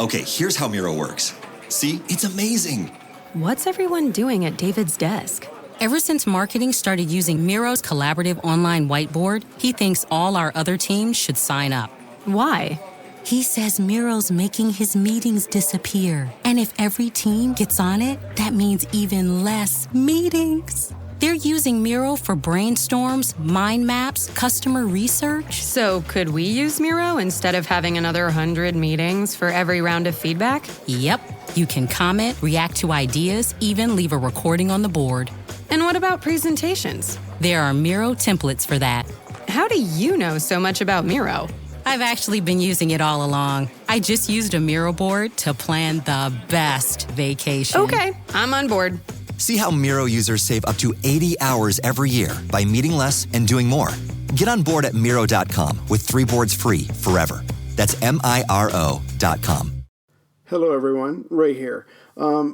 Okay, here's how Miro works. See, it's amazing. What's everyone doing at David's desk? Ever since marketing started using Miro's collaborative online whiteboard, he thinks all our other teams should sign up. Why? He says Miro's making his meetings disappear. And if every team gets on it, that means even less meetings. They're using Miro for brainstorms, mind maps, customer research. So could we use Miro instead of having another 100 meetings for every round of feedback? Yep. You can comment, react to ideas, even leave a recording on the board. And what about presentations? There are Miro templates for that. How do you know so much about Miro? I've actually been using it all along. I just used a Miro board to plan the best vacation. Okay, I'm on board. See how Miro users save up to 80 hours every year by meeting less and doing more. Get on board at Miro.com with 3 boards free forever. That's MIRO.com. Hello, everyone. Ray here.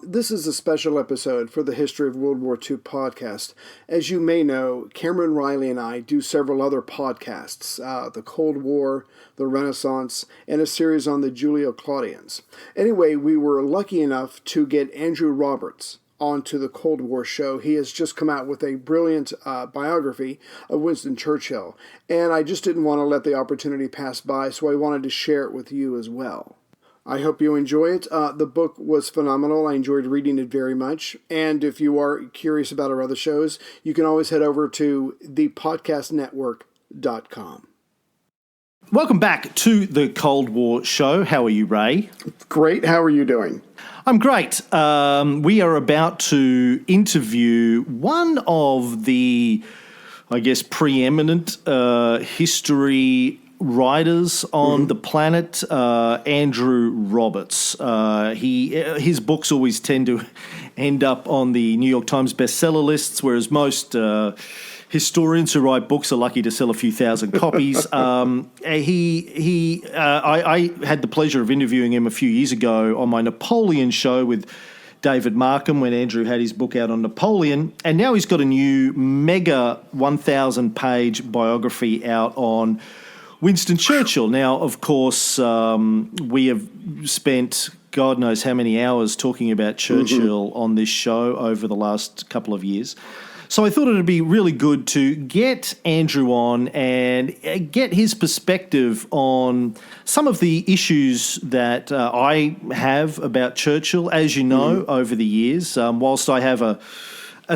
This is a special episode for the History of World War II podcast. As you may know, Cameron Reilly and I do several other podcasts, the Cold War, the Renaissance, and a series on the Julio-Claudians. Anyway, we were lucky enough to get Andrew Roberts onto the Cold War show. He has just come out with a brilliant biography of Winston Churchill, and I just didn't want to let the opportunity pass by, so I wanted to share it with you as well. I hope you enjoy it. The book was phenomenal. I enjoyed reading it very much. And if you are curious about our other shows, you can always head over to thepodcastnetwork.com. Welcome back to the Cold War show. How are you, Ray? Great. How are you doing? I'm great. We are about to interview one of the, I guess, preeminent history writers on the planet, Andrew Roberts. His books always tend to end up on the New York Times bestseller lists, whereas most historians who write books are lucky to sell a few thousand copies. I had the pleasure of interviewing him a few years ago on my Napoleon show with David Markham when Andrew had his book out on Napoleon, and now he's got a new mega 1,000-page biography out on Winston Churchill. Now, of course, we have spent God knows how many hours talking about Churchill on this show over the last couple of years. So I thought it would be really good to get Andrew on and get his perspective on some of the issues that I have about Churchill. As you know, over the years, whilst I have a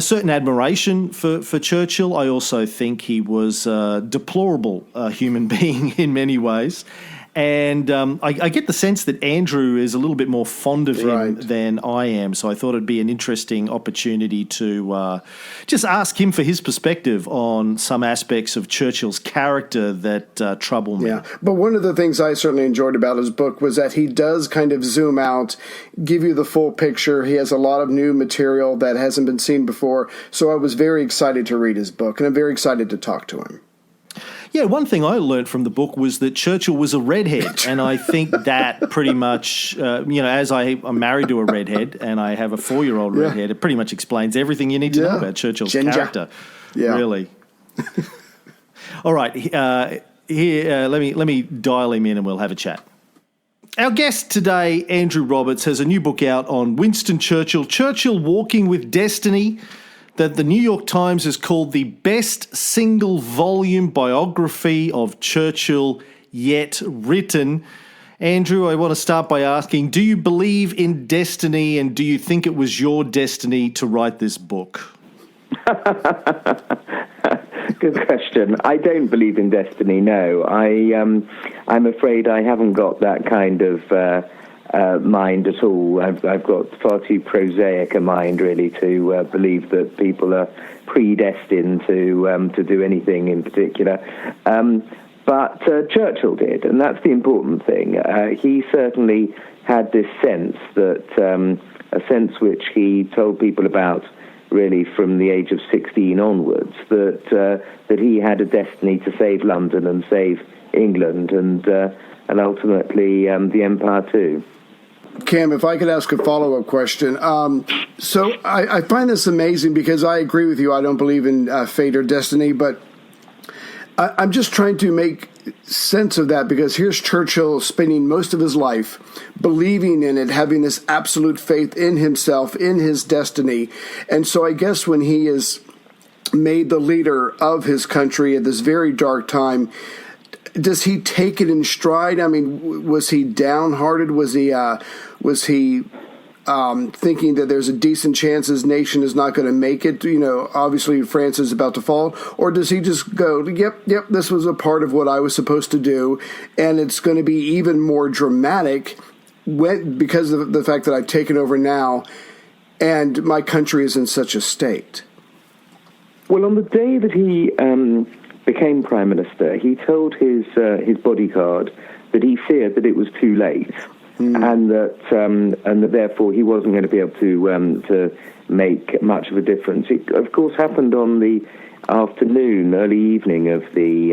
certain admiration for Churchill, I also think he was a deplorable human being in many ways. And I get the sense that Andrew is a little bit more fond of him than I am. So I thought it'd be an interesting opportunity to just ask him for his perspective on some aspects of Churchill's character that trouble me. Yeah, but one of the things I certainly enjoyed about his book was that he does kind of zoom out, give you the full picture. He has a lot of new material that hasn't been seen before. So I was very excited to read his book, and I'm very excited to talk to him. Yeah, one thing I learned from the book was that Churchill was a redhead, and I think that pretty much, as I'm married to a redhead and I have a 4-year-old redhead, it pretty much explains everything you need to know about Churchill's character. Yeah. Really. All right, here, let me dial him in and we'll have a chat. Our guest today, Andrew Roberts, has a new book out on Winston Churchill, Churchill-Walking with Destiny, that the New York Times has called the best single-volume biography of Churchill yet written. Andrew, I want to start by asking, do you believe in destiny, and do you think it was your destiny to write this book? Good question. I don't believe in destiny, no. I'm afraid I haven't got that kind of mind at all. I've got far too prosaic a mind, really, to believe that people are predestined to do anything in particular. But Churchill did, and that's the important thing. He certainly had this sense that a sense which he told people about really from the age of 16 onwards, that he had a destiny to save London and save England and ultimately the Empire too. Cam, if I could ask a follow-up question. So I find this amazing because I agree with you. I don't believe in fate or destiny, but I'm just trying to make sense of that, because here's Churchill spending most of his life believing in it, having this absolute faith in himself, in his destiny. And so I guess when he is made the leader of his country at this very dark time, does he take it in stride? I mean, was he downhearted? Was he thinking that there's a decent chance his nation is not going to make it? You know, obviously France is about to fall. Or does he just go, yep, this was a part of what I was supposed to do, and it's going to be even more dramatic because of the fact that I've taken over now and my country is in such a state? Well, on the day that he became Prime Minister, he told his bodyguard that he feared that it was too late. And that therefore he wasn't going to be able to make much of a difference. It, of course, happened on the early evening of the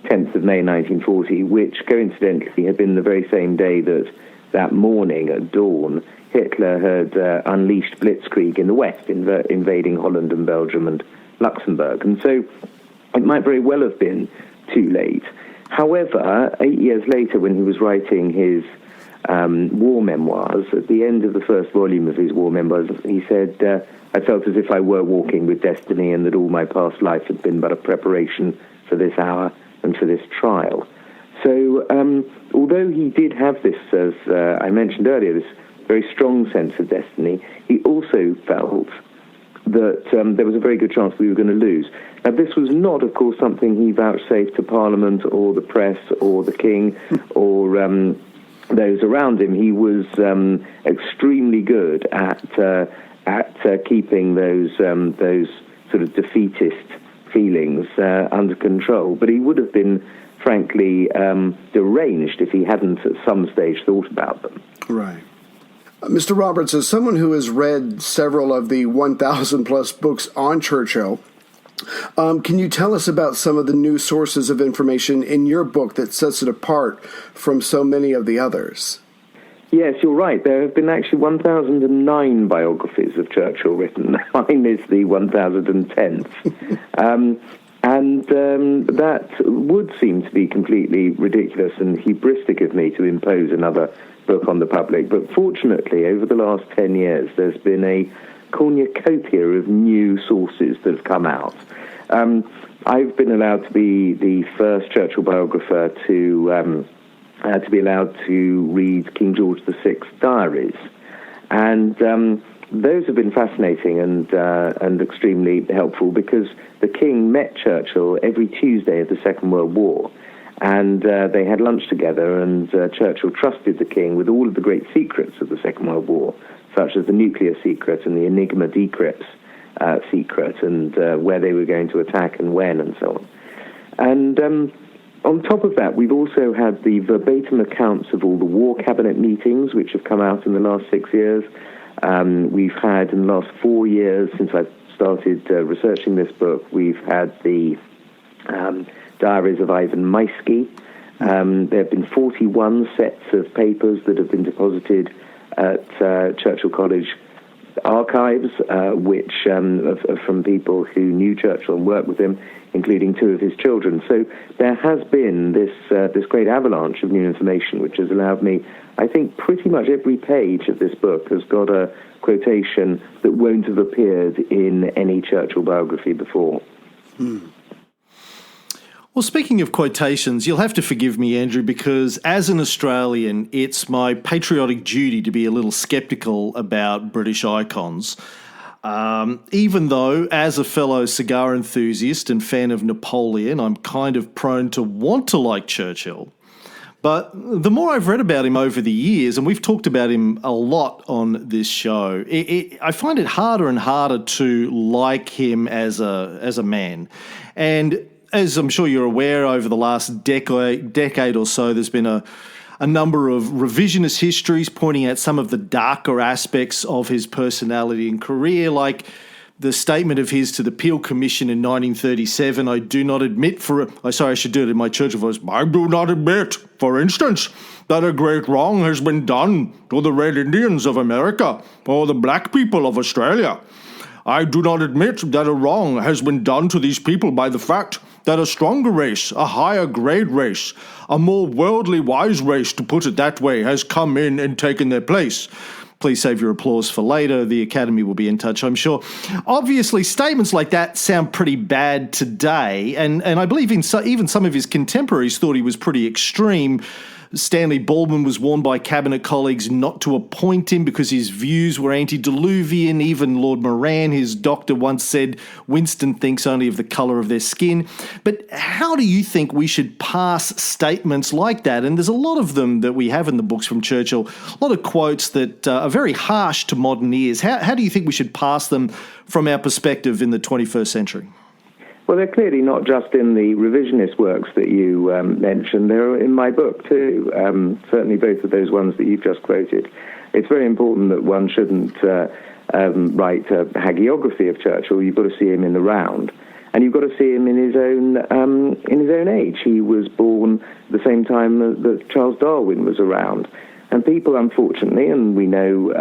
10th of May 1940, which coincidentally had been the very same day that morning at dawn, Hitler had unleashed Blitzkrieg in the West, invading Holland and Belgium and Luxembourg. And so it might very well have been too late. However, 8 years later, when he was writing his war memoirs, at the end of the first volume of his war memoirs, he said, I felt as if I were walking with destiny, and that all my past life had been but a preparation for this hour and for this trial. So although he did have this, as I mentioned earlier, this very strong sense of destiny, he also felt that there was a very good chance we were going to lose. Now, this was not, of course, something he vouchsafed to Parliament or the press or the King or those around him. He was extremely good at keeping those sort of defeatist feelings under control. But he would have been, frankly, deranged if he hadn't at some stage thought about them. Right. Mr. Roberts, as someone who has read several of the 1,000-plus books on Churchill, can you tell us about some of the new sources of information in your book that sets it apart from so many of the others? Yes, you're right. There have been actually 1,009 biographies of Churchill written. Mine is the 1,010th. That would seem to be completely ridiculous and hubristic of me to impose another book on the public. But fortunately, over the last 10 years, there's been a cornucopia of new sources that have come out. I've been allowed to be the first Churchill biographer to be allowed to read King George VI's diaries, and those have been fascinating and extremely helpful, because the King met Churchill every Tuesday of the Second World War, and they had lunch together, and Churchill trusted the King with all of the great secrets of the Second World War, such as the nuclear secret and the Enigma decrypts secret, and where they were going to attack and when and so on. And on top of that, we've also had the verbatim accounts of all the war cabinet meetings, which have come out in the last 6 years. We've had, in the last 4 years, since I've started researching this book, we've had the diaries of Ivan Maisky. There have been 41 sets of papers that have been deposited at Churchill College archives, which from people who knew Churchill and worked with him, including 2 of his children. So there has been this great avalanche of new information, which has allowed me, I think pretty much every page of this book has got a quotation that won't have appeared in any Churchill biography before. Well, speaking of quotations, you'll have to forgive me, Andrew, because as an Australian, it's my patriotic duty to be a little sceptical about British icons. Even though, as a fellow cigar enthusiast and fan of Napoleon, I'm kind of prone to want to like Churchill. But the more I've read about him over the years, and we've talked about him a lot on this show, I find it harder and harder to like him as a man. And as I'm sure you're aware, over the last decade or so, there's been a number of revisionist histories pointing out some of the darker aspects of his personality and career, like the statement of his to the Peel Commission in 1937, I do not admit I should do it in my Churchill voice, I do not admit, for instance, that a great wrong has been done to the Red Indians of America or the black people of Australia. I do not admit that a wrong has been done to these people by the fact that a stronger race, a higher grade race, a more worldly wise race, to put it that way, has come in and taken their place. Please save your applause for later. The Academy will be in touch, I'm sure. Obviously, statements like that sound pretty bad today, and I believe even some of his contemporaries thought he was pretty extreme. Stanley Baldwin was warned by cabinet colleagues not to appoint him because his views were antediluvian. Even Lord Moran, his doctor, once said Winston thinks only of the colour of their skin. But how do you think we should pass statements like that? And there's a lot of them that we have in the books from Churchill, a lot of quotes that are very harsh to modern ears. How do you think we should pass them from our perspective in the 21st century? Well, they're clearly not just in the revisionist works that you mentioned. They're in my book, too, certainly both of those ones that you've just quoted. It's very important that one shouldn't write a hagiography of Churchill. You've got to see him in the round, and you've got to see him in his own age. He was born at the same time that Charles Darwin was around. And people, unfortunately, and we know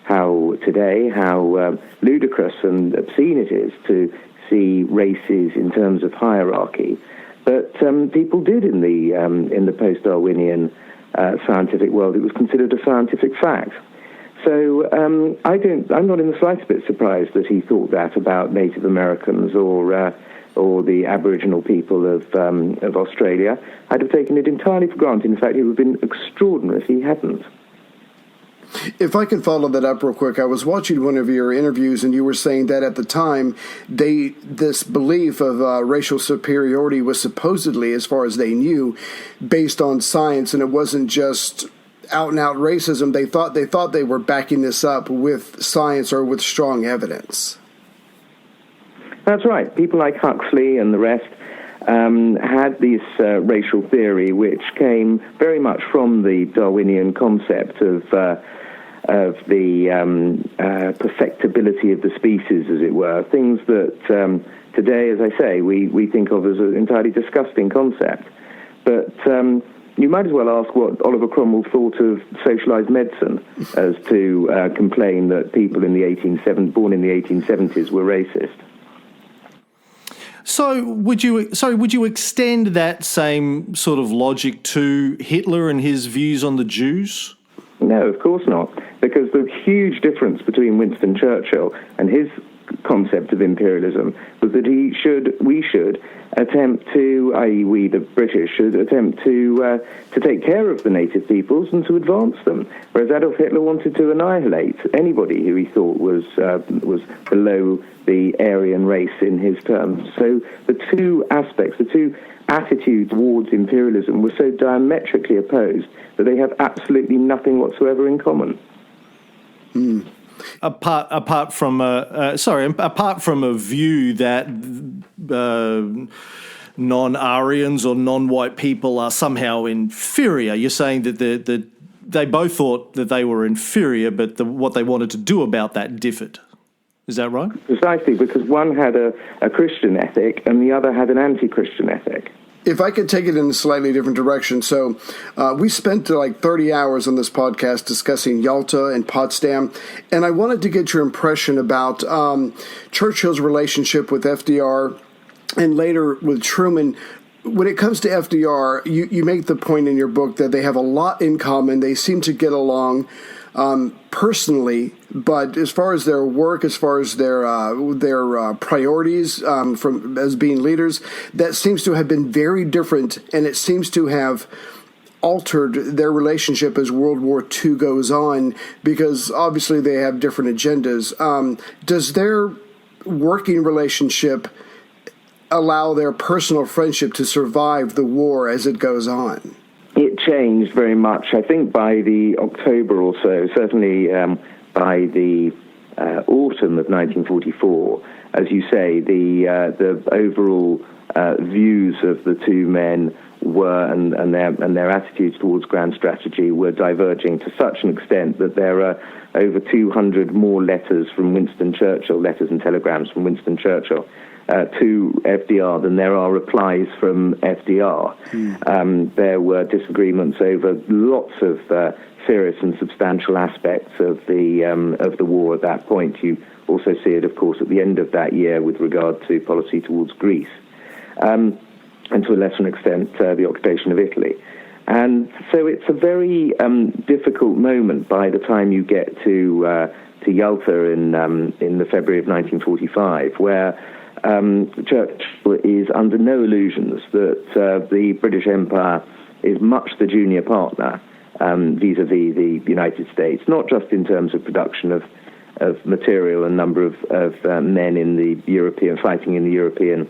how today, how ludicrous and obscene it is to see races in terms of hierarchy, but people did in the post-Darwinian scientific world. It was considered a scientific fact. So I'm not in the slightest bit surprised that he thought that about Native Americans or the Aboriginal people of Australia. I'd have taken it entirely for granted. In fact, it would have been extraordinary if he hadn't. If I could follow that up real quick, I was watching one of your interviews, and you were saying that at the time, this belief of racial superiority was supposedly, as far as they knew, based on science, and it wasn't just out-and-out racism. They thought they were backing this up with science or with strong evidence. That's right. People like Huxley and the rest had this racial theory, which came very much from the Darwinian concept of the perfectibility of the species, as it were, things that today, as I say, we think of as an entirely disgusting concept. But you might as well ask what Oliver Cromwell thought of socialised medicine as to complain that people born in the 1870s were racist. So would you extend that same sort of logic to Hitler and his views on the Jews? No, of course not, because the huge difference between Winston Churchill and his concept of imperialism was that we should attempt to, i.e. we, the British, should attempt to take care of the native peoples and to advance them, whereas Adolf Hitler wanted to annihilate anybody who he thought was below the Aryan race in his terms. So the two aspects, the two attitudes towards imperialism were so diametrically opposed that they have absolutely nothing whatsoever in common. Apart from a view that non-Aryans or non-white people are somehow inferior, you're saying that they both thought that they were inferior, but what they wanted to do about that differed. Is that right? Precisely, because one had a Christian ethic and the other had an anti-Christian ethic. If I could take it in a slightly different direction. So we spent like 30 hours on this podcast discussing Yalta and Potsdam, and I wanted to get your impression about Churchill's relationship with FDR and later with Truman. When it comes to FDR, you make the point in your book that they have a lot in common. They seem to get along personally, but as far as their work, as far as their priorities from as being leaders, that seems to have been very different, and it seems to have altered their relationship as World War II goes on, because obviously they have different agendas. Does their working relationship allow their personal friendship to survive the war as it goes on? It changed very much, I think, by the October or so, certainly by the autumn of 1944. As you say, the overall views of the two men were, and their attitudes towards grand strategy were diverging to such an extent that there are over 200 more letters from Winston Churchill, letters and telegrams from Winston Churchill, to FDR than there are replies from FDR. There were disagreements over lots of serious and substantial aspects of the war at that point. You also see it, of course, at the end of that year with regard to policy towards Greece. and to a lesser extent, the occupation of Italy. And so it's a very difficult moment by the time you get to Yalta in the February of 1945, where Churchill is under no illusions that the British Empire is much the junior partner vis-a-vis the United States, not just in terms of production of material and number of men in the European fighting in the European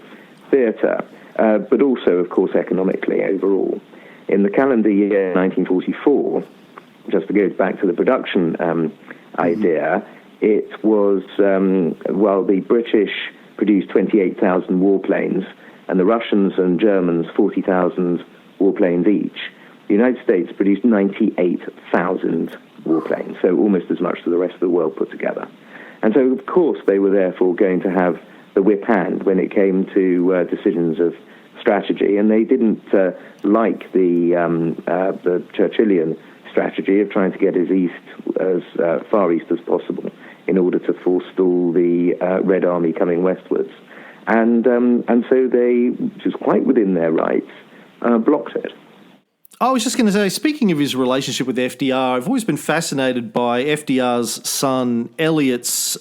theatre, but also, of course, economically overall. In the calendar year 1944, just to go back to the production idea, it was, the British produced 28,000 warplanes, and the Russians and Germans 40,000 warplanes each. The United States produced 98,000 warplanes, so almost as much as the rest of the world put together. And so, of course, they were therefore going to have the whip hand when it came to decisions of strategy, and they didn't like the Churchillian strategy of trying to get as far east as possible in order to forestall the Red Army coming westwards. And so they, which is quite within their rights, blocked it. I was just going to say, speaking of his relationship with FDR, I've always been fascinated by FDR's son Elliot's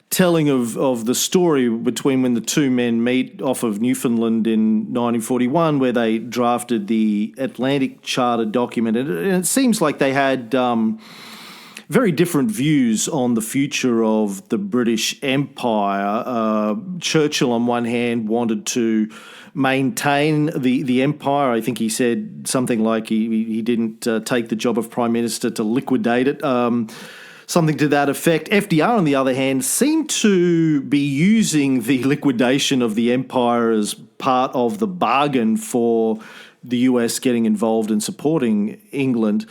telling of the story between when the two men meet off of Newfoundland in 1941, where they drafted the Atlantic Charter document. And it seems like they had very different views on the future of the British Empire. Churchill, on one hand, wanted to maintain the empire. I think he said something like he didn't take the job of Prime Minister to liquidate it. Something to that effect. FDR, on the other hand, seemed to be using the liquidation of the empire as part of the bargain for the US getting involved in supporting England.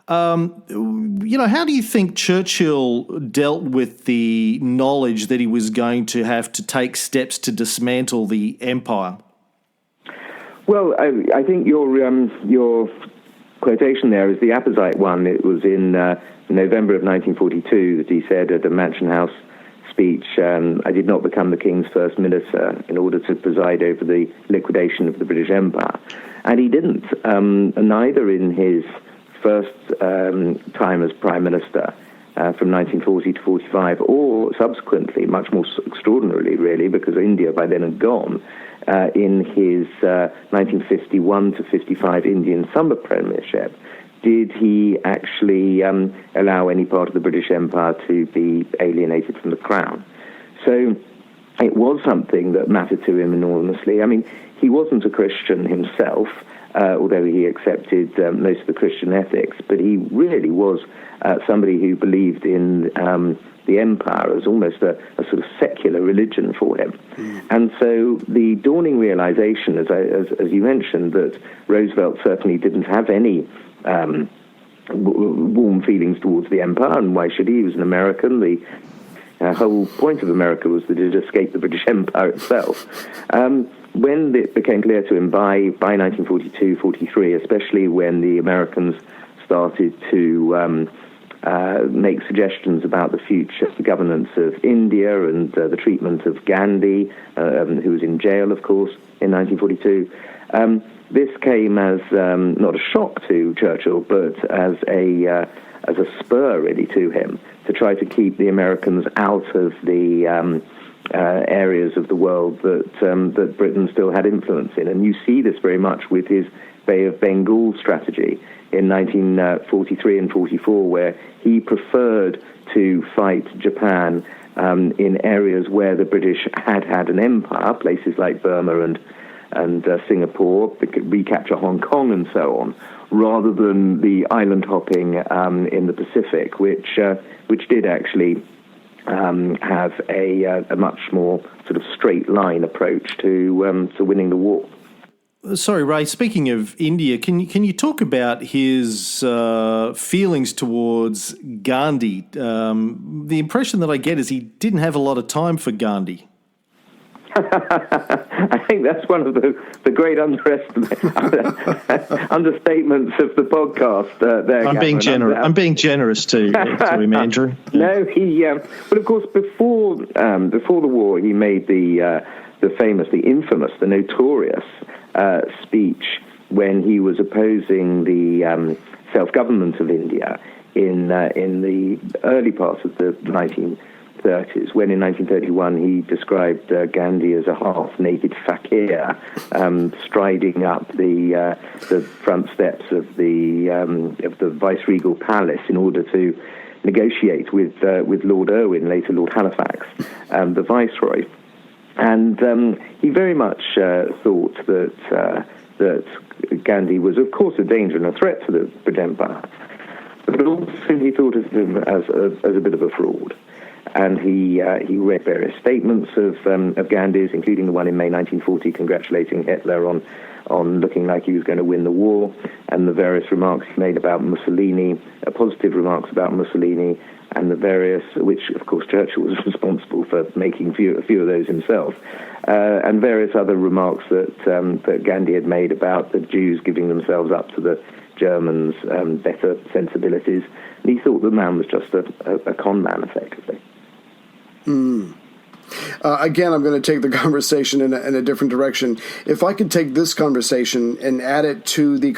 How do you think Churchill dealt with the knowledge that he was going to have to take steps to dismantle the empire? Well, I think your quotation there is the apposite one. It was in November of 1942 that he said at a Mansion House speech, I did not become the King's first minister in order to preside over the liquidation of the British Empire. And he didn't, neither in his first time as Prime Minister from 1940 to 45, or subsequently, much more extraordinarily, really, because India by then had gone, in his 1951 to 55 Indian summer premiership, did he actually allow any part of the British Empire to be alienated from the Crown. So it was something that mattered to him enormously. I mean, he wasn't a Christian himself, although he accepted most of the Christian ethics, but he really was somebody who believed in the empire as almost a sort of secular religion for him. And so the dawning realization, as you mentioned, that Roosevelt certainly didn't have any warm feelings towards the empire, and why should he? He was an American. The whole point of America was that it escaped the British Empire itself. When it became clear to him by 1942-43, especially when the Americans started to make suggestions about the future governance of India and the treatment of Gandhi, who was in jail, of course, in 1942, this came as not a shock to Churchill, but as a spur, really, to him to try to keep the Americans out of the areas of the world that Britain still had influence in. And you see this very much with his Bay of Bengal strategy in 1943 and 44, where he preferred to fight Japan in areas where the British had an empire, places like Burma and Singapore, recapture Hong Kong and so on, rather than the island hopping in the Pacific, which did actually have a much more sort of straight line approach to winning the war. Sorry, Ray, speaking of India, can you talk about his feelings towards Gandhi? The impression that I get is he didn't have a lot of time for Gandhi. I think that's one of the great understatements of the podcast. There, I'm being generous. I'm being generous to him, Andrew. No, he. But of course, before the war, he made the the infamous, the notorious speech when he was opposing the self-government of India in the early parts of the 1930s, when in 1931 he described Gandhi as a half-naked fakir striding up the front steps of the viceregal palace in order to negotiate with Lord Irwin, later Lord Halifax, the viceroy. And he very much thought that Gandhi was, of course, a danger and a threat to the British Empire, but also he thought of him as a bit of a fraud. And he read various statements of Gandhi's, including the one in May 1940 congratulating Hitler on looking like he was going to win the war, and the various remarks he made about Mussolini, positive remarks about Mussolini, and the various, which of course Churchill was responsible for making a few of those himself, and various other remarks that Gandhi had made about the Jews giving themselves up to the Germans' better sensibilities. And he thought the man was just a con man, effectively. Again, I'm going to take the conversation in a different direction. If I could take this conversation and add it to the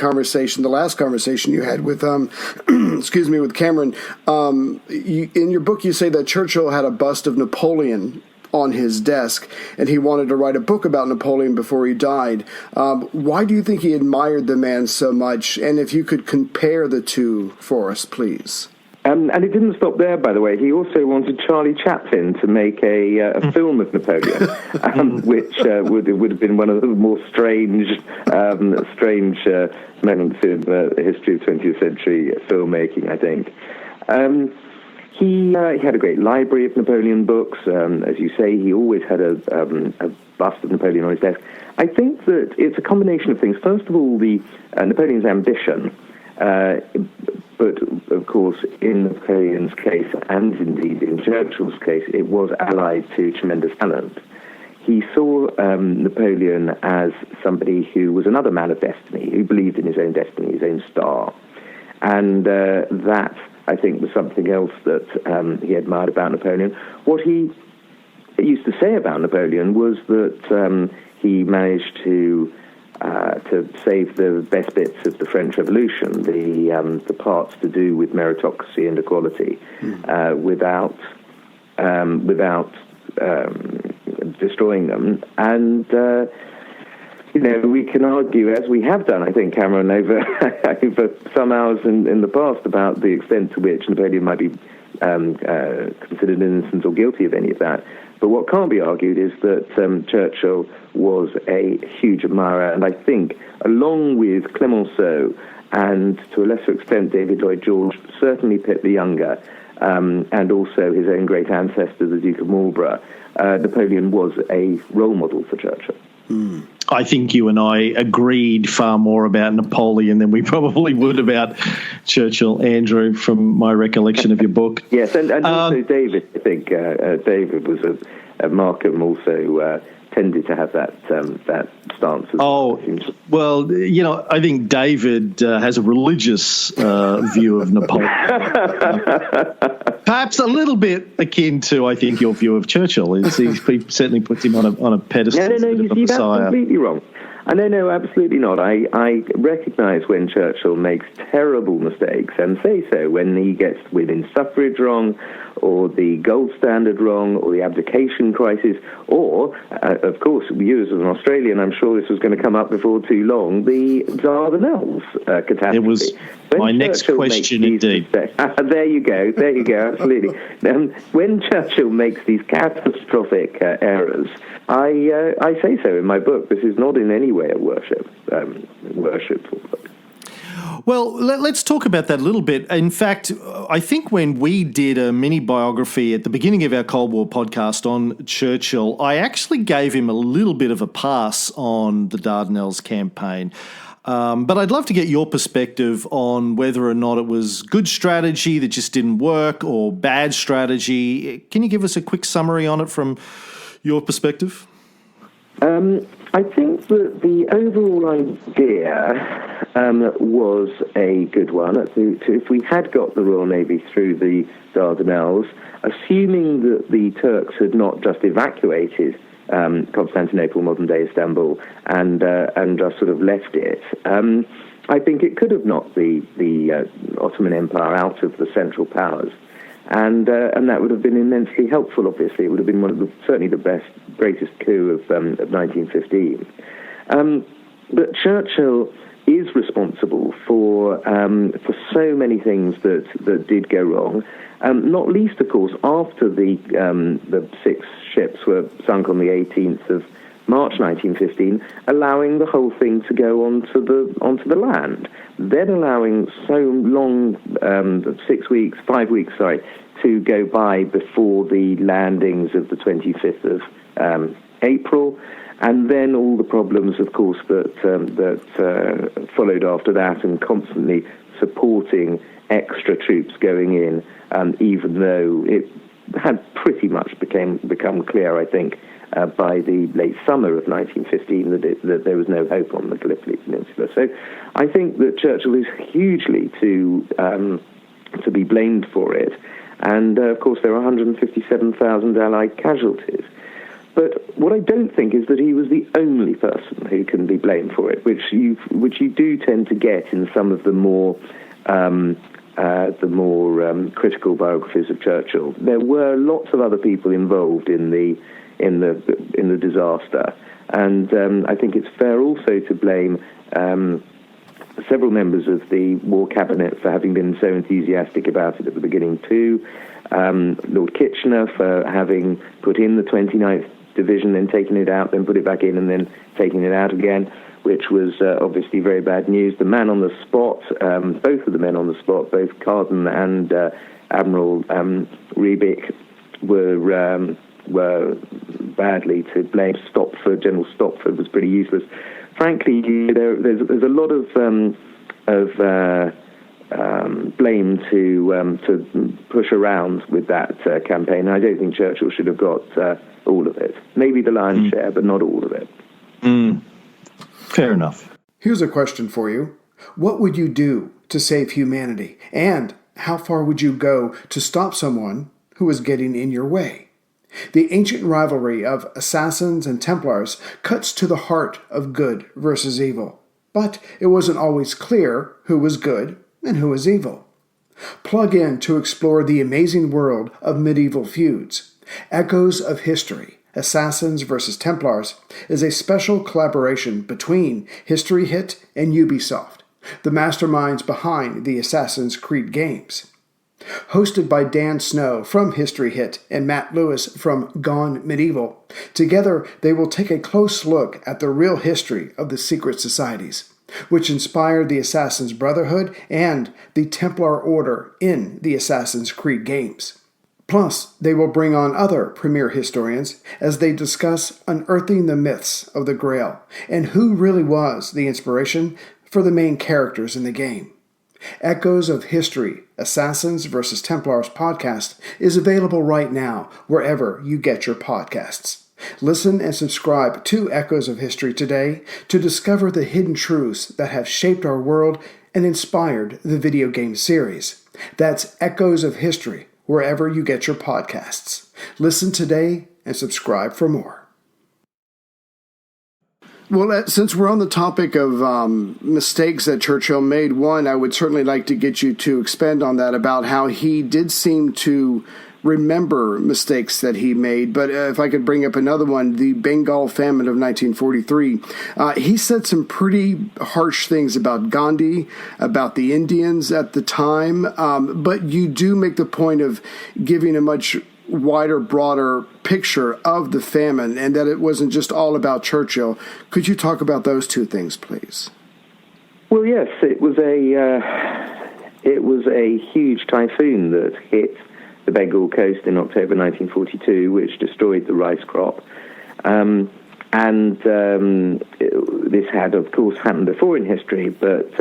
last conversation you had with, with Cameron. In your book, you say that Churchill had a bust of Napoleon on his desk, and he wanted to write a book about Napoleon before he died. Why do you think he admired the man so much? And if you could compare the two for us, please. And it didn't stop there, by the way. He also wanted Charlie Chaplin to make a film of Napoleon, which would have been one of the more strange moments in the history of 20th century filmmaking, I think. He had a great library of Napoleon books. As you say, he always had a bust of Napoleon on his desk. I think that it's a combination of things. First of all, the Napoleon's ambition, but of course, in Napoleon's case, and indeed in Churchill's case, it was allied to tremendous talent. He saw Napoleon as somebody who was another man of destiny, who believed in his own destiny, his own star. And that, I think, was something else that he admired about Napoleon. What he used to say about Napoleon was that he managed to save the best bits of the French Revolution, the parts to do with meritocracy and equality, without destroying them. And we can argue, as we have done, I think, Cameron, over some hours in the past, about the extent to which Napoleon might be considered innocent or guilty of any of that. But what can't be argued is that Churchill was a huge admirer, and I think, along with Clemenceau and, to a lesser extent, David Lloyd George, certainly Pitt the Younger, and also his own great ancestor, the Duke of Marlborough, Napoleon was a role model for Churchill. I think you and I agreed far more about Napoleon than we probably would about Churchill, Andrew, from my recollection of your book. Yes, and also David. I think David was Markham also tended to have that stance. Well, I think David has a religious view of Napoleon. Perhaps a little bit akin to, I think, your view of Churchill. He certainly puts him on a pedestal. No, you see, that's completely wrong. No, absolutely not. I recognise when Churchill makes terrible mistakes, and say so, when he gets women's suffrage wrong, or the gold standard wrong, or the abdication crisis, or, of course, you as an Australian, I'm sure this was going to come up before too long, the Dardanelles catastrophe. It was my next question, indeed. There you go, absolutely. When Churchill makes these catastrophic errors, I say so in my book. This is not in any way a worshipful book. Well, let's talk about that a little bit. In fact, I think when we did a mini biography at the beginning of our Cold War podcast on Churchill, I actually gave him a little bit of a pass on the Dardanelles campaign. But I'd love to get your perspective on whether or not it was good strategy that just didn't work or bad strategy. Can you give us a quick summary on it from your perspective? I think that the overall idea was a good one. If we had got the Royal Navy through the Dardanelles, assuming that the Turks had not just evacuated Constantinople, modern-day Istanbul, and just sort of left it. I think it could have knocked the Ottoman Empire out of the Central Powers, and that would have been immensely helpful. Obviously, it would have been certainly the greatest coup of 1915. But Churchill is responsible for so many things that did go wrong. Not least, of course, after the 6 ships were sunk on the 18th of March 1915, allowing the whole thing to go onto the land, then allowing so long 5 weeks, to go by before the landings of the 25th of April, and then all the problems, of course, that followed after that, and constantly supporting extra troops going in, even though it had pretty much become clear, I think, by the late summer of 1915 that there was no hope on the Gallipoli Peninsula. So I think that Churchill is hugely to be blamed for it. And, of course, there are 157,000 Allied casualties. But what I don't think is that he was the only person who can be blamed for it, which you do tend to get in some of the more critical biographies of Churchill. There were lots of other people involved in the disaster, and I think it's fair also to blame several members of the War Cabinet for having been so enthusiastic about it at the beginning too. Lord Kitchener for having put in the 29th Division, then taking it out, then put it back in, and then taking it out again, which was obviously very bad news. The man on the spot, both of the men on the spot, both Carden and Admiral Rebick, were badly to blame. General Stopford was pretty useless. Frankly, there's a lot of blame to push around with that campaign. I don't think Churchill should have got all of it. Maybe the lion's share, but not all of it. Fair enough. Here's a question for you. What would you do to save humanity? And how far would you go to stop someone who is getting in your way? The ancient rivalry of assassins and Templars cuts to the heart of good versus evil. But it wasn't always clear who was good and who was evil. Plug in to explore the amazing world of medieval feuds. Echoes of History, Assassins versus Templars is a special collaboration between History Hit and Ubisoft, the masterminds behind the Assassin's Creed games. Hosted by Dan Snow from History Hit and Matt Lewis from Gone Medieval, together they will take a close look at the real history of the secret societies, which inspired the Assassin's Brotherhood and the Templar Order in the Assassin's Creed games. Plus, they will bring on other premier historians as they discuss unearthing the myths of the Grail and who really was the inspiration for the main characters in the game. Echoes of History, Assassins vs. Templars podcast is available right now wherever you get your podcasts. Listen and subscribe to Echoes of History today to discover the hidden truths that have shaped our world and inspired the video game series. That's Echoes of History, wherever you get your podcasts. Listen today and subscribe for more. Well, since we're on the topic of mistakes that Churchill made, one, I would certainly like to get you to expand on that about how he did seem to remember mistakes that he made. But if I could bring up another one, the Bengal famine of 1943, he said some pretty harsh things about Gandhi, about the Indians at the time. But you do make the point of giving a much wider, broader picture of the famine and that it wasn't just all about Churchill. Could you talk about those two things, please? Well, yes, it was a huge typhoon that hit the Bengal coast in October 1942, which destroyed the rice crop. This had, of course, happened before in history, but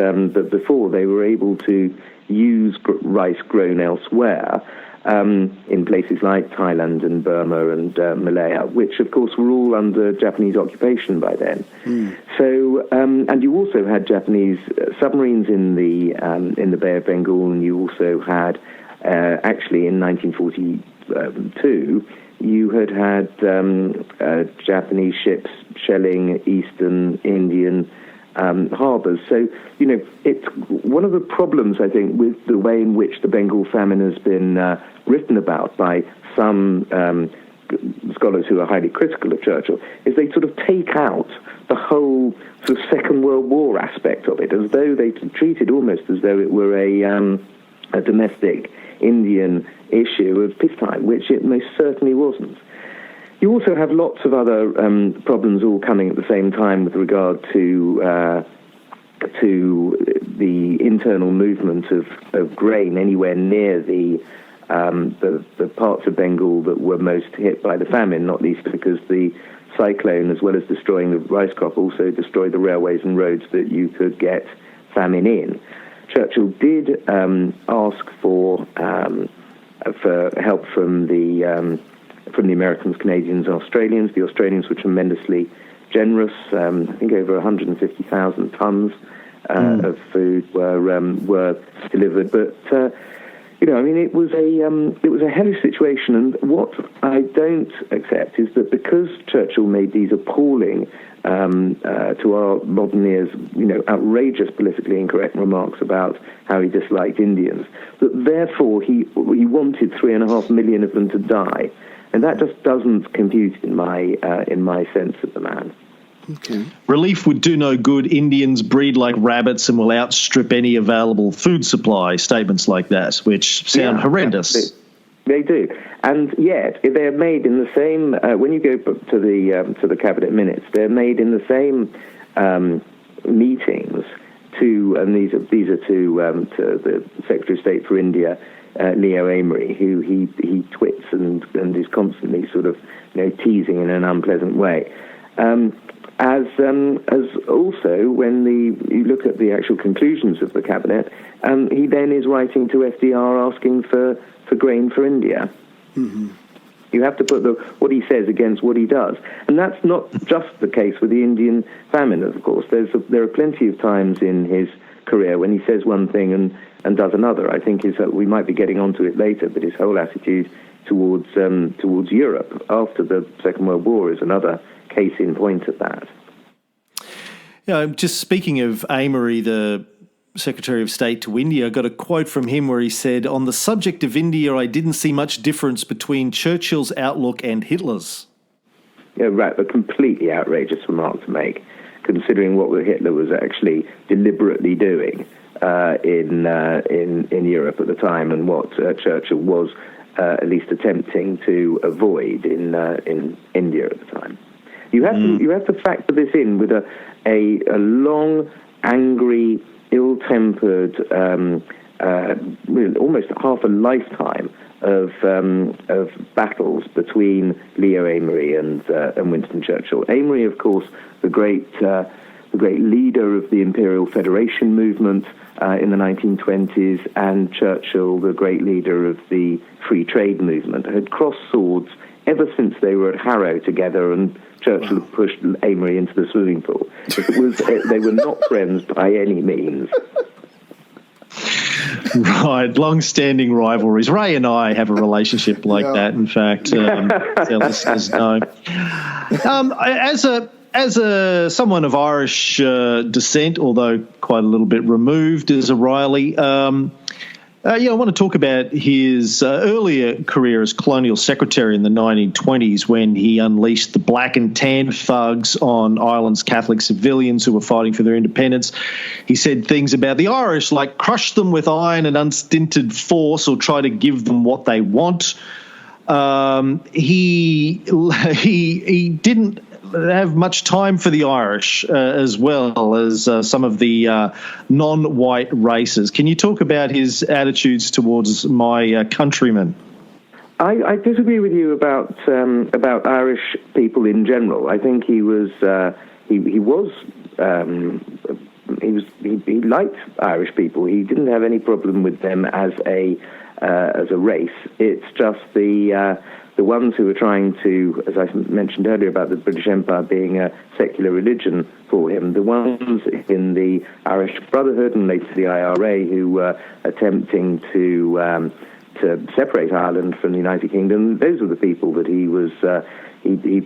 before they were able to use rice grown elsewhere, in places like Thailand and Burma and Malaya, which, of course, were all under Japanese occupation by then. So, and you also had Japanese submarines in the Bay of Bengal, and you also had, actually, in 1942, you had Japanese ships shelling eastern Indian harbours. So, it's one of the problems, I think, with the way in which the Bengal famine has been written about by some scholars who are highly critical of Churchill, is they sort of take out the whole sort of Second World War aspect of it, as though they treat it almost as though it were a domestic Indian issue of peacetime, which it most certainly wasn't. You also have lots of other problems all coming at the same time with regard to the internal movement of grain anywhere near the parts of Bengal that were most hit by the famine, not least because the cyclone, as well as destroying the rice crop, also destroyed the railways and roads that you could get famine in. Churchill did ask for help from the Americans, Canadians, and Australians. The Australians were tremendously generous. I think over 150,000 tons of food were delivered. But it was a hellish situation. And what I don't accept is that because Churchill made these appalling, to our modern ears, outrageous politically incorrect remarks about how he disliked Indians, that therefore he wanted 3.5 million of them to die. And that just doesn't compute in my sense of the man. Okay. Relief would do no good. Indians breed like rabbits and will outstrip any available food supply. Statements like that, which sound horrendous. They do, and yet they're made in the same. When you go to the cabinet minutes, they're made in the same meetings. And these are to the Secretary of State for India, Leo Amery, who he twits and is constantly sort of teasing in an unpleasant way. As also when you look at the actual conclusions of the cabinet, he then is writing to FDR asking for grain for India. Mm-hmm. You have to put what he says against what he does, and that's not just the case with the Indian famine. Of course, there are plenty of times in his career when he says one thing and does another. I think we might be getting onto it later, but his whole attitude towards Europe after the Second World War is another case in point of that. Just speaking of Amery, the Secretary of State to India, I got a quote from him where he said, "On the subject of India, I didn't see much difference between Churchill's outlook and Hitler's." Yeah, right, a completely outrageous remark to make, considering what Hitler was actually deliberately doing in Europe at the time, and what Churchill was at least attempting to avoid in India at the time. You have to factor this in with a long, angry, ill-tempered, almost half a lifetime of battles between Leo Amery and Winston Churchill. Amery, of course, the great leader of the Imperial Federation movement in the 1920s, and Churchill, the great leader of the free trade movement, had crossed swords ever since they were at Harrow together, and Churchill pushed Amery into the swimming pool. They were not friends by any means. Right, long-standing rivalries. Ray and I have a relationship like that, in fact, as our listeners know. As someone of Irish descent, although quite a little bit removed as a Reilly, I want to talk about his earlier career as colonial secretary in the 1920s, when he unleashed the black and tan thugs on Ireland's Catholic civilians who were fighting for their independence. He said things about the Irish like crush them with iron and unstinted force, or try to give them what they want. He didn't have much time for the Irish as well as some of the non-white races. Can you talk about his attitudes towards my countrymen? I disagree with you about Irish people in general. I think he liked Irish people. He didn't have any problem with them as a race. It's just the ones who were trying to, as I mentioned earlier about the British Empire being a secular religion for him, the ones in the Irish Brotherhood and later the IRA who were attempting to to separate Ireland from the United Kingdom, those were the people that he was he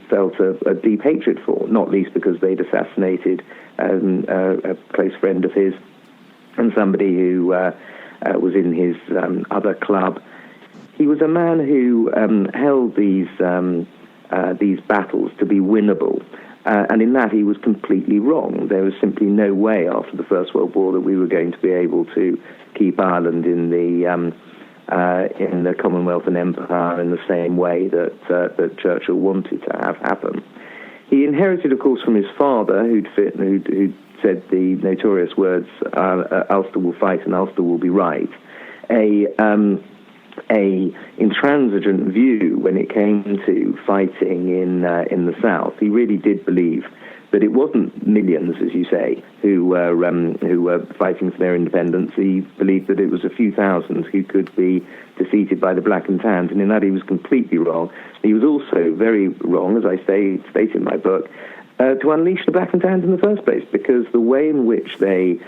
felt a deep hatred for, not least because they'd assassinated a close friend of his and somebody who was in his other club. He was a man who held these battles to be winnable. And in that, he was completely wrong. There was simply no way after the First World War that we were going to be able to keep Ireland in the Commonwealth and Empire in the same way that Churchill wanted to have happen. He inherited, of course, from his father, who'd said the notorious words, "Ulster will fight and Ulster will be right," a intransigent view when it came to fighting in the South. He really did believe that it wasn't millions, as you say, who were fighting for their independence. He believed that it was a few thousand who could be defeated by the Black and Tans, and in that he was completely wrong. He was also very wrong, as I state in my book, to unleash the Black and Tans in the first place, because the way in which they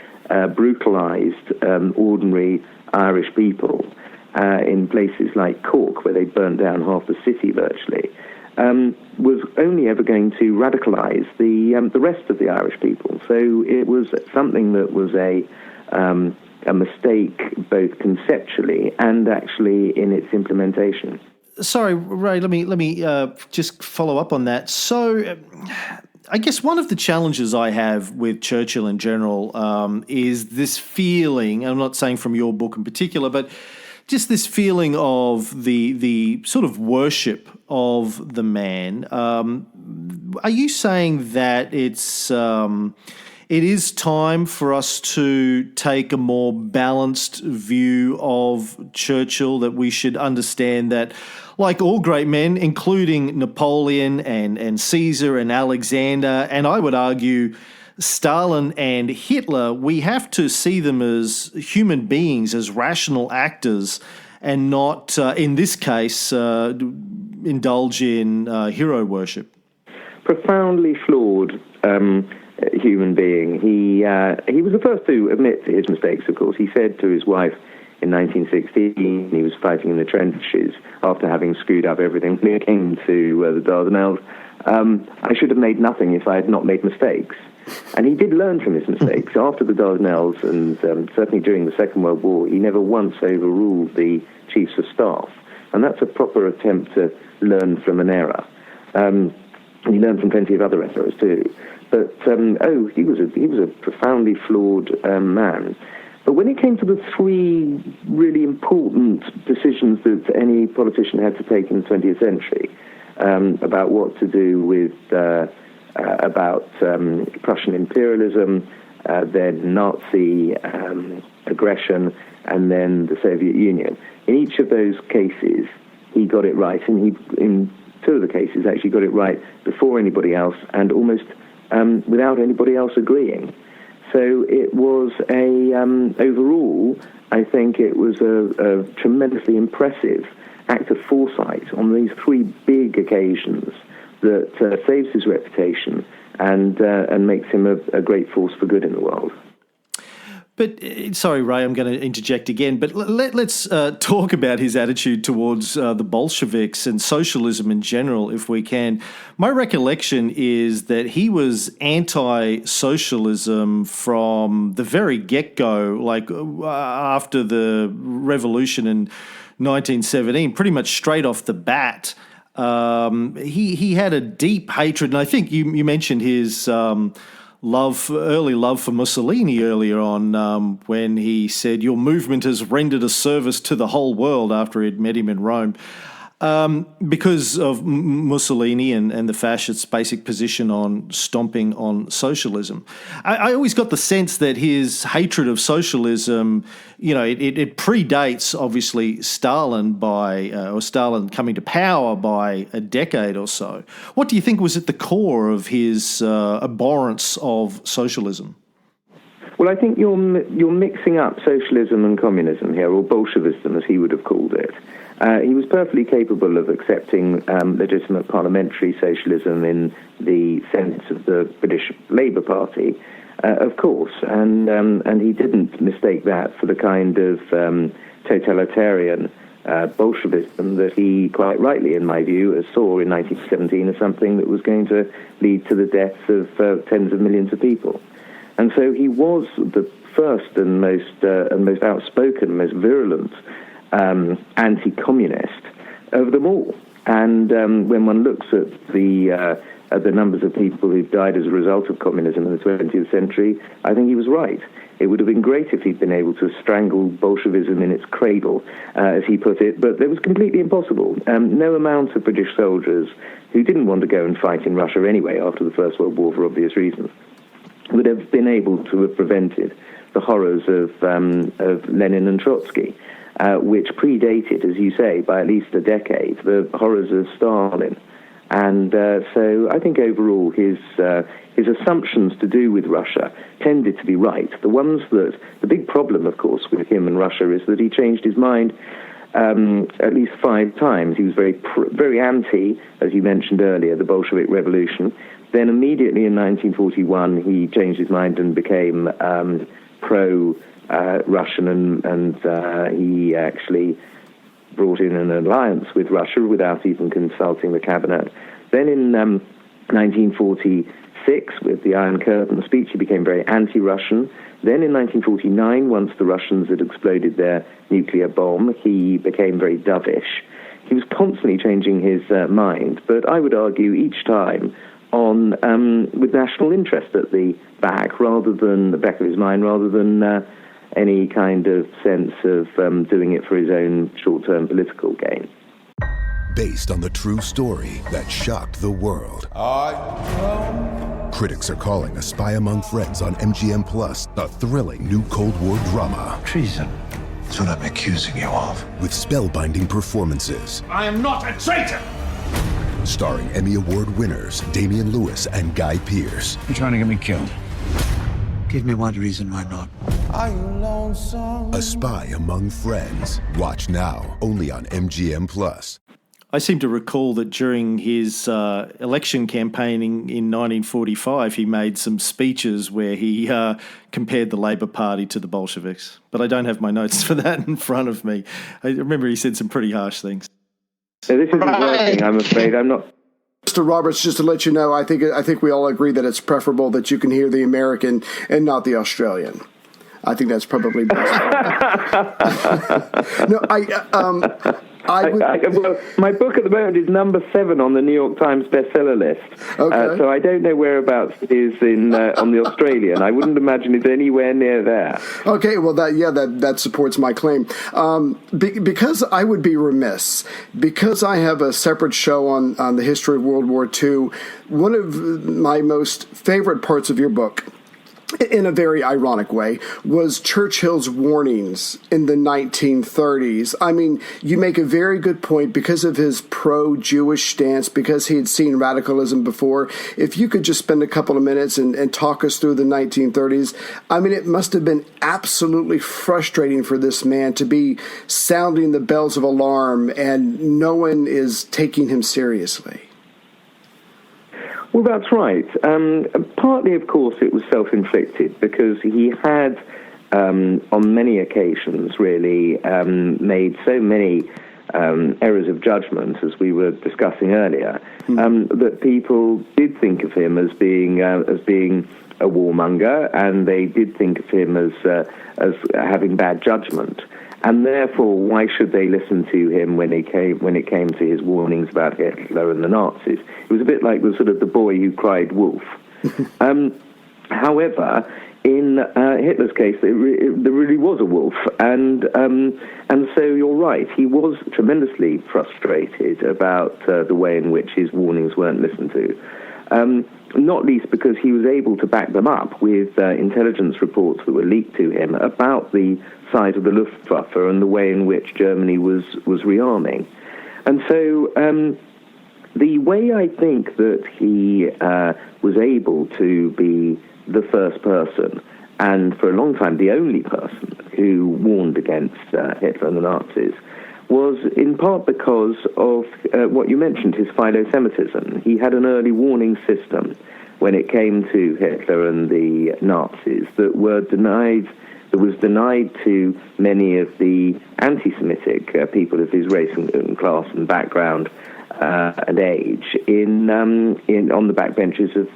brutalized ordinary Irish people in places like Cork, where they burnt down half the city virtually, was only ever going to radicalize the rest of the Irish people. So it was something that was a mistake both conceptually and actually in its implementation. Sorry, Ray, let me just follow up on that. So I guess one of the challenges I have with Churchill in general is this feeling, I'm not saying from your book in particular, but just this feeling of the sort of worship of the man. Are you saying that it is time for us to take a more balanced view of Churchill, that we should understand that, like all great men, including Napoleon and Caesar and Alexander, and I would argue Stalin and Hitler, we have to see them as human beings, as rational actors, and not, in this case, indulge in hero worship? Profoundly flawed human being. He was the first to admit to his mistakes, of course. He said to his wife in 1916, he was fighting in the trenches after having screwed up everything when it came to the Dardanelles, I should have made nothing if I had not made mistakes. And he did learn from his mistakes. After the Dardanelles, and certainly during the Second World War, he never once overruled the chiefs of staff. And that's a proper attempt to learn from an error. And he learned from plenty of other errors too. But, he was a profoundly flawed man. But when it came to the three really important decisions that any politician had to take in the 20th century, about what to do with about Prussian imperialism, then Nazi aggression, and then the Soviet Union. In each of those cases, he got it right, and he, in two of the cases, actually got it right before anybody else, and almost without anybody else agreeing. So it was overall, I think it was a tremendously impressive act of foresight on these three big occasions that saves his reputation and makes him a great force for good in the world. But, sorry, Ray, I'm going to interject again, but let's talk about his attitude towards the Bolsheviks and socialism in general, if we can. My recollection is that he was anti-socialism from the very get-go, like after the revolution in 1917, pretty much straight off the bat. He had a deep hatred, and I think you mentioned his early love for Mussolini earlier on, when he said, "Your movement has rendered a service to the whole world," after he'd met him in Rome, because of Mussolini and the fascists' basic position on stomping on socialism. I always got the sense that his hatred of socialism, it predates, obviously, Stalin or Stalin coming to power by a decade or so. What do you think was at the core of his abhorrence of socialism? Well, I think you're mixing up socialism and communism here, or Bolshevism, as he would have called it. He was perfectly capable of accepting legitimate parliamentary socialism in the sense of the British Labour Party, of course, and he didn't mistake that for the kind of totalitarian Bolshevism that he, quite rightly, in my view, saw in 1917 as something that was going to lead to the deaths of tens of millions of people. And so he was the first and most outspoken, most virulent anti-communist of them all. And when one looks at the numbers of people who've died as a result of communism in the 20th century, I think he was right. It would have been great if he'd been able to strangle Bolshevism in its cradle, as he put it, but it was completely impossible. No amount of British soldiers who didn't want to go and fight in Russia anyway after the First World War for obvious reasons would have been able to have prevented the horrors of Lenin and Trotsky, which predated, as you say, by at least a decade, the horrors of Stalin. And so I think overall his assumptions to do with Russia tended to be right. The big problem, of course, with him and Russia is that he changed his mind at least 5 times. He was very anti, as you mentioned earlier, the Bolshevik Revolution. Then immediately in 1941 he changed his mind and became pro-Russian, and he actually brought in an alliance with Russia without even consulting the cabinet. Then in 1946, with the Iron Curtain speech, he became very anti-Russian. Then in 1949, once the Russians had exploded their nuclear bomb, he became very dovish. He was constantly changing his mind, but I would argue each time with national interest at the back of his mind, rather than any kind of sense of doing it for his own short-term political gain. Based on the true story that shocked the world. Critics are calling A Spy Among Friends on MGM Plus a thrilling new Cold War drama. Treason. That's what I'm accusing you of. With spellbinding performances. I am not a traitor! Starring Emmy Award winners Damian Lewis and Guy Pearce. You're trying to get me killed. Give me one reason why not. Are you lonesome? A Spy Among Friends. Watch now, only on MGM Plus. I seem to recall that during his election campaigning in 1945, he made some speeches where he compared the Labour Party to the Bolsheviks. But I don't have my notes for that in front of me. I remember he said some pretty harsh things. So this isn't working, I'm afraid. I'm not... Mr. Roberts, just to let you know, I think we all agree that it's preferable that you can hear the American and not the Australian. I think that's probably best. No, well, my book at the moment is number 7 on the New York Times bestseller list. Okay. So I don't know whereabouts it is on the Australian. I wouldn't imagine it's anywhere near there. Okay, well, that supports my claim. Because I would be remiss, because I have a separate show on the history of World War II, one of my most favorite parts of your book, in a very ironic way, was Churchill's warnings in the 1930s. I mean, you make a very good point because of his pro-Jewish stance, because he had seen radicalism before. If you could just spend a couple of minutes and talk us through the 1930s, I mean, it must have been absolutely frustrating for this man to be sounding the bells of alarm and no one is taking him seriously. Well, that's right. Partly, of course, it was self-inflicted because he had, on many occasions, really made so many errors of judgment, as we were discussing earlier, that people did think of him as being a warmonger, and they did think of him as having bad judgment. And therefore, why should they listen to him when it came to his warnings about Hitler and the Nazis? It was a bit like the boy who cried wolf. However, in Hitler's case, there really was a wolf, and so you're right. He was tremendously frustrated about the way in which his warnings weren't listened to. Not least because he was able to back them up with intelligence reports that were leaked to him about the size of the Luftwaffe and the way in which Germany was rearming. And so the way I think that he was able to be the first person, and for a long time the only person, who warned against Hitler and the Nazis, was in part because of what you mentioned, his philo-Semitism. He had an early warning system when it came to Hitler and the Nazis that was denied to many of the anti-Semitic people of his race and class and background and age on the backbenches of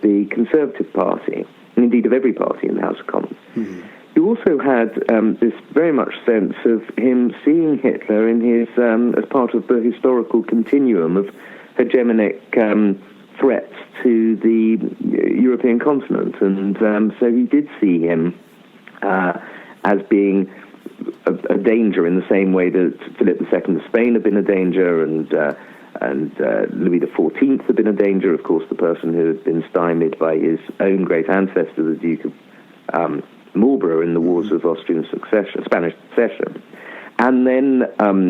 the Conservative Party, and indeed of every party in the House of Commons. Mm-hmm. You also had this very much sense of him seeing Hitler in his as part of the historical continuum of hegemonic threats to the European continent, and so he did see him as being a danger in the same way that Philip II of Spain had been a danger, and Louis XIV had been a danger, of course, the person who had been stymied by his own great ancestor, the Duke of Marlborough, in the wars of Spanish succession. And then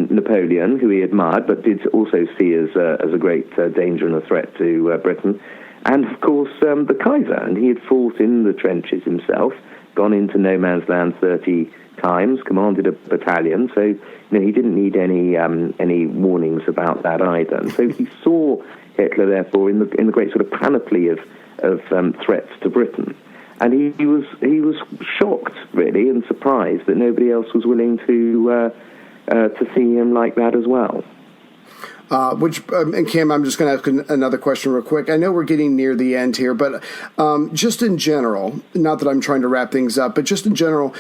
Napoleon, who he admired, but did also see as a great danger and a threat to Britain. And, of course, the Kaiser. And he had fought in the trenches himself, gone into no man's land 30 times, commanded a battalion. So he didn't need any warnings about that either. And so he saw Hitler, therefore, in the great sort of panoply of threats to Britain. And he was shocked, really, and surprised that nobody else was willing to see him like that as well. And Cam, I'm just going to ask another question real quick. I know we're getting near the end here, but just in general, not that I'm trying to wrap things up, but just in general,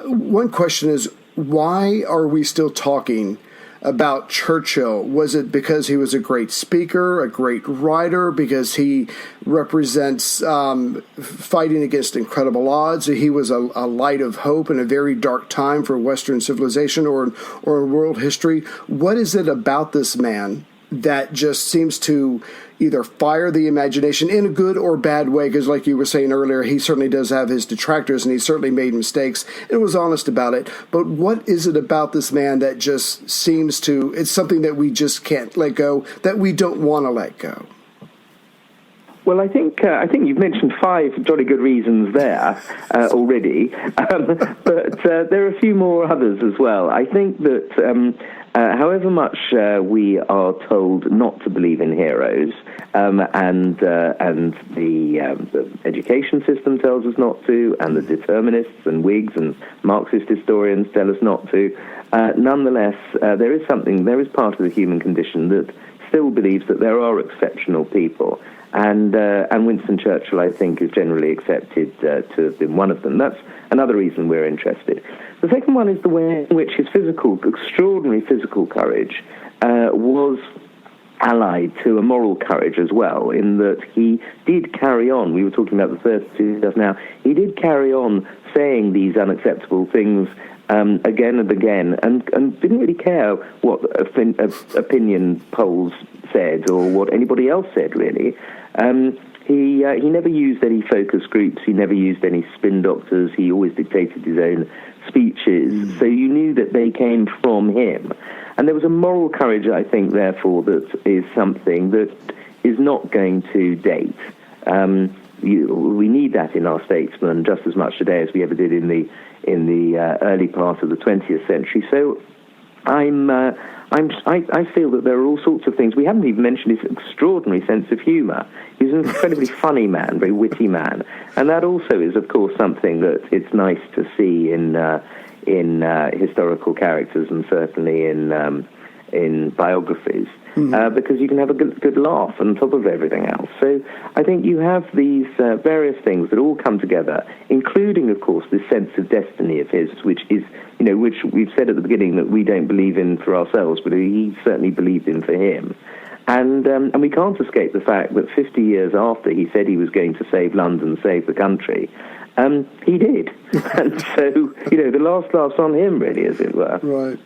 one question is, why are we still talking about Churchill? Was it because he was a great speaker, a great writer, because he represents fighting against incredible odds? He was a light of hope in a very dark time for Western civilization or world history. What is it about this man that just seems to either fire the imagination in a good or bad way? Because like you were saying earlier, he certainly does have his detractors, and he certainly made mistakes and was honest about it. But what is it about this man that just seems to, it's something that we just can't let go, that we don't want to let go? Well, I think you've mentioned 5 jolly good reasons there already, but there are a few more others as well. I think that however much we are told not to believe in heroes, and the education system tells us not to, and the determinists and Whigs and Marxist historians tell us not to, nonetheless, there is part of the human condition that still believes that there are exceptional people. And Winston Churchill, I think, is generally accepted to have been one of them. That's another reason we're interested. The second one is the way in which his extraordinary physical courage was allied to a moral courage as well, in that he did carry on. We were talking about the 30 just now. He did carry on saying these unacceptable things again and again, and didn't really care what opinion polls said or what anybody else said, really. He never used any focus groups. He never used any spin doctors. He always dictated his own speeches. So you knew that they came from him. And there was a moral courage, I think, therefore, that is something that is not going to date. We need that in our statesmen just as much today as we ever did in the early part of the 20th century. So I feel that there are all sorts of things. We haven't even mentioned his extraordinary sense of humour. He's an incredibly funny man, very witty man, and that also is, of course, something that it's nice to see in historical characters, and certainly in biographies, because you can have a good laugh on top of everything else. So I think you have these various things that all come together, including, of course, this sense of destiny of his, which we've said at the beginning that we don't believe in for ourselves, but he certainly believed in for him. And we can't escape the fact that 50 years after he said he was going to save London, save the country, he did. And so, the last laugh's on him, really, as it were. Right.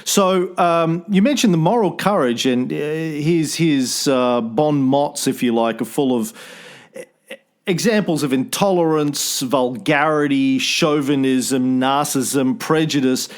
So you mentioned the moral courage, and his bon mots, if you like, are full of examples of intolerance, vulgarity, chauvinism, narcissism, prejudice.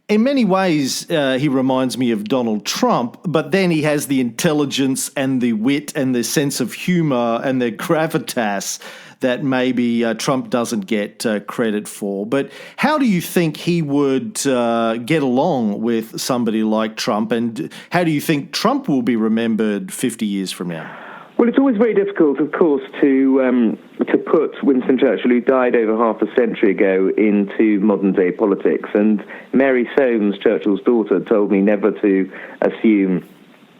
In many ways, he reminds me of Donald Trump, but then he has the intelligence and the wit and the sense of humour and the gravitas that maybe Trump doesn't get credit for. But how do you think he would get along with somebody like Trump, and how do you think Trump will be remembered 50 years from now? Well, it's always very difficult, of course, to put Winston Churchill, who died over half a century ago, into modern-day politics. And Mary Soames, Churchill's daughter, told me never to assume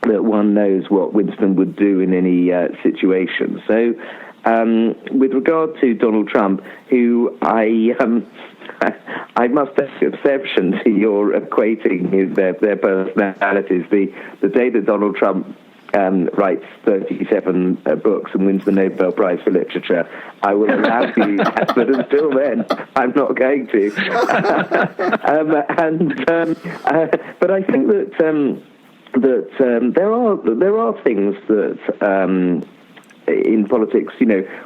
that one knows what Winston would do in any situation. So, with regard to Donald Trump, who I must take exception to your equating their personalities. The day that Donald Trump writes 37 books and wins the Nobel Prize for Literature, I will allow you to do that, but until then, I'm not going to. But I think that there are things that in politics,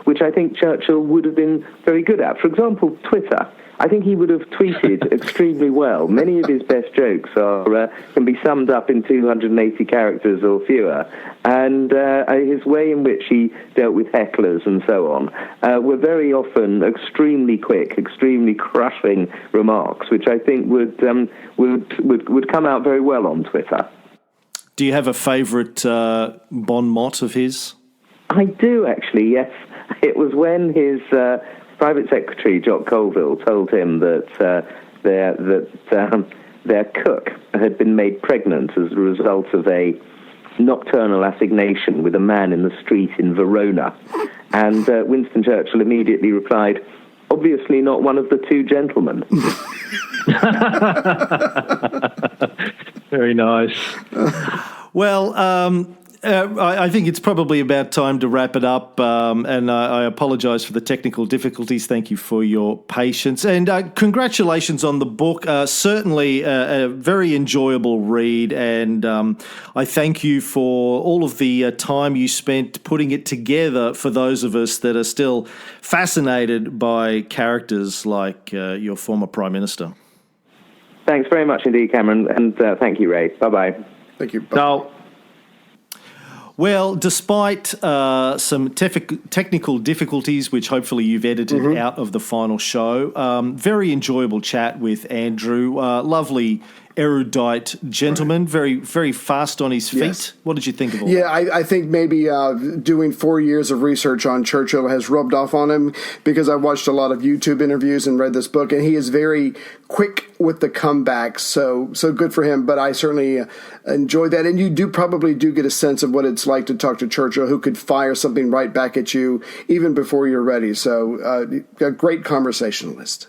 which I think Churchill would have been very good at. For example, Twitter. I think he would have tweeted extremely well. Many of his best jokes can be summed up in 280 characters or fewer. And his way in which he dealt with hecklers and so on were very often extremely quick, extremely crushing remarks, which I think would come out very well on Twitter. Do you have a favourite bon mot of his? I do, actually, yes. It was when his private secretary, Jock Colville, told him that their cook had been made pregnant as a result of a nocturnal assignation with a man in the street in Verona. And Winston Churchill immediately replied, "Obviously not one of the two gentlemen." Very nice. Well, I think it's probably about time to wrap it up, and I apologise for the technical difficulties. Thank you for your patience, and congratulations on the book. Certainly a very enjoyable read, and I thank you for all of the time you spent putting it together for those of us that are still fascinated by characters like your former Prime Minister. Thanks very much indeed, Cameron, and thank you, Ray. Bye-bye. Thank you. Bye. No. Well, despite some technical difficulties, which hopefully you've edited out of the final show, very enjoyable chat with Andrew. Lovely, erudite gentleman, very, very fast on his feet. Yes. What did you think of all that? Yeah, I think maybe doing 4 years of research on Churchill has rubbed off on him, because I watched a lot of YouTube interviews and read this book, and he is very quick with the comebacks, so good for him. But I certainly enjoy that, and you probably get a sense of what it's like to talk to Churchill, who could fire something right back at you even before you're ready. So a great conversationalist.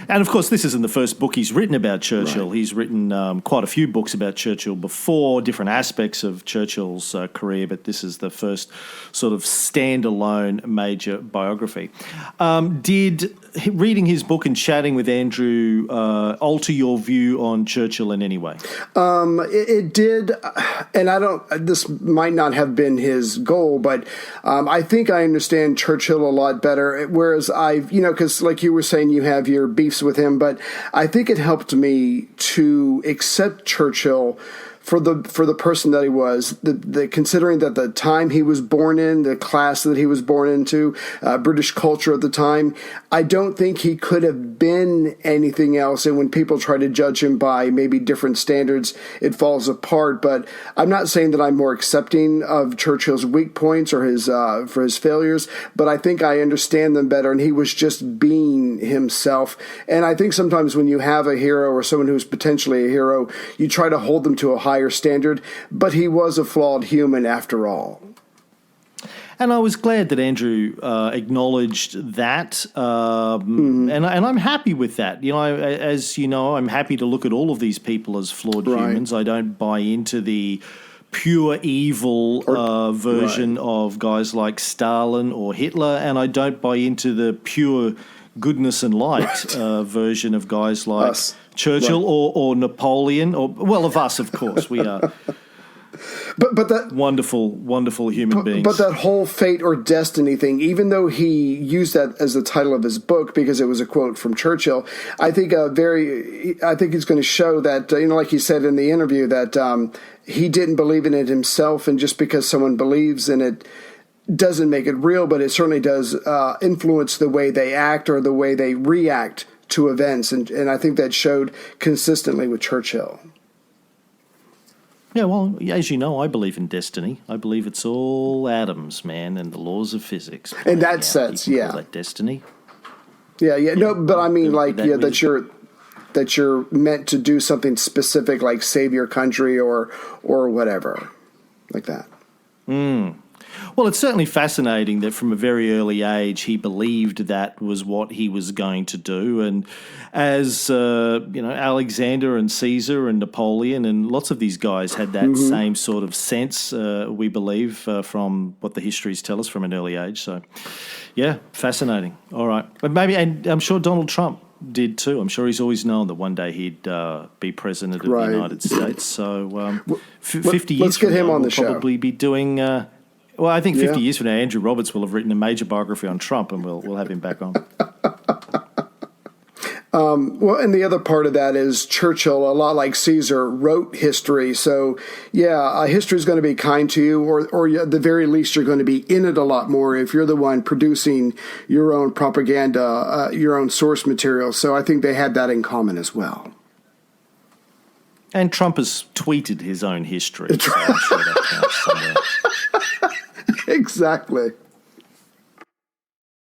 And, of course, this isn't the first book he's written about Churchill. Right. He's written quite a few books about Churchill before, different aspects of Churchill's career, but this is the first sort of standalone major biography. Did reading his book and chatting with Andrew alter your view on Churchill in any way? It did, and this might not have been his goal, but I think I understand Churchill a lot better, whereas because like you were saying, you have your beefs with him, but I think it helped me to accept Churchill for the person that he was, considering that the time he was born in, the class that he was born into, British culture at the time, I don't think he could have been anything else. And when people try to judge him by maybe different standards, it falls apart. But I'm not saying that I'm more accepting of Churchill's weak points or his for his failures, but I think I understand them better. And he was just being himself. And I think sometimes when you have a hero or someone who's potentially a hero, you try to hold them to a higher standard, but he was a flawed human after all. And I was glad that Andrew acknowledged that, and I'm happy with that. As you know, I'm happy to look at all of these people as flawed humans. I don't buy into the pure evil version of guys like Stalin or Hitler, and I don't buy into the pure goodness and light version of guys like Churchill or Napoleon, of us, of course. We are but that wonderful human beings. But that whole fate or destiny thing, even though he used that as the title of his book because it was a quote from Churchill, I think he's going to show that, like he said in the interview, that he didn't believe in it himself, and just because someone believes in it doesn't make it real, but it certainly does influence the way they act or the way they react to events, and I think that showed consistently with Churchill. Yeah, well, as you know, I believe in destiny. I believe it's all atoms, man, and the laws of physics. In that sense, you can call that destiny. Yeah. No, but I mean, that you're meant to do something specific, like save your country or whatever, like that. Well, it's certainly fascinating that from a very early age he believed that was what he was going to do. And as, Alexander and Caesar and Napoleon and lots of these guys had that same sort of sense, we believe, from what the histories tell us from an early age. So, yeah, fascinating. All right. But maybe, and I'm sure Donald Trump did too. I'm sure he's always known that one day he'd be president of the United States. So 50 years let's get him on the show. We'll probably be doing... Well, I think 50 years from now, Andrew Roberts will have written a major biography on Trump, and we'll have him back on. And the other part of that is Churchill, a lot like Caesar, wrote history. So, history is going to be kind to you, or at the very least, you're going to be in it a lot more if you're the one producing your own propaganda, your own source material. So I think they had that in common as well. And Trump has tweeted his own history, so I'm sure that counts somewhere. Exactly.